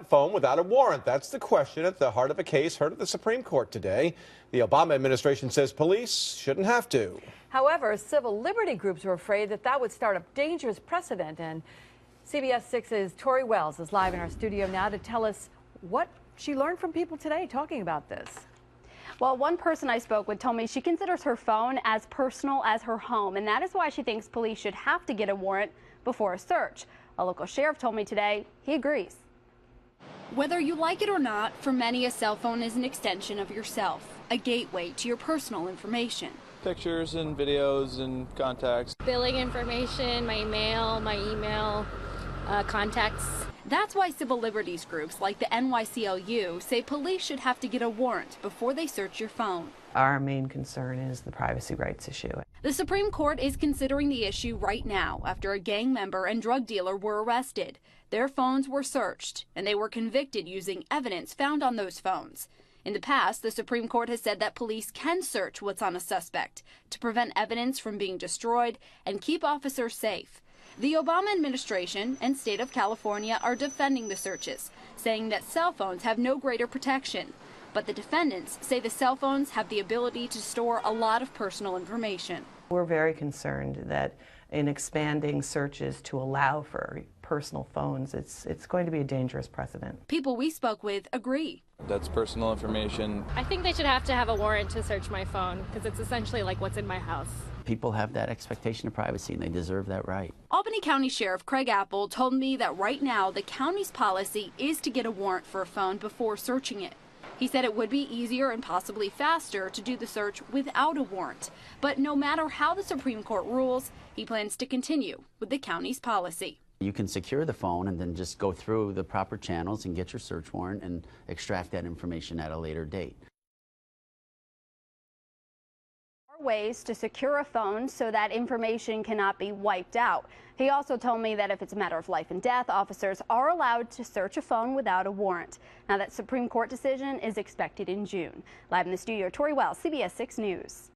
phone without a warrant? That's the question at the heart of a case heard at the Supreme Court today. The Obama administration says police shouldn't have to. However, civil liberty groups are afraid that that would start a dangerous precedent. And CBS 6's Tori Wells is live in our studio now to tell us what she learned from people today talking about this. Well, one person I spoke with told me she considers her phone as personal as her home, and that is why she thinks police should have to get a warrant before a search. A local sheriff told me today he agrees. Whether you like it or not, for many a cell phone is an extension of yourself, a gateway to your personal information. Pictures and videos and contacts. Billing information, my mail, my email, contacts. That's why civil liberties groups like the NYCLU say police should have to get a warrant before they search your phone. Our main concern is the privacy rights issue. The Supreme Court is considering the issue right now after a gang member and drug dealer were arrested. Their phones were searched, and they were convicted using evidence found on those phones. In the past, the Supreme Court has said that police can search what's on a suspect to prevent evidence from being destroyed and keep officers safe. The Obama administration and state of California are defending the searches, saying that cell phones have no greater protection. But the defendants say the cell phones have the ability to store a lot of personal information. We're very concerned that in expanding searches to allow for personal phones, it's going to be a dangerous precedent. People we spoke with agree. That's personal information. I think they should have to have a warrant to search my phone because it's essentially like what's in my house. People have that expectation of privacy and they deserve that right. Albany County Sheriff Craig Apple told me that right now the county's policy is to get a warrant for a phone before searching it. He said it would be easier and possibly faster to do the search without a warrant. But no matter how the Supreme Court rules, he plans to continue with the county's policy. You can secure the phone and then just go through the proper channels and get your search warrant and extract that information at a later date. Ways to secure a phone so that information cannot be wiped out. He also told me that if it's a matter of life and death, officers are allowed to search a phone without a warrant. Now, that Supreme Court decision is expected in June. Live in the studio, Tori Wells, CBS 6 News.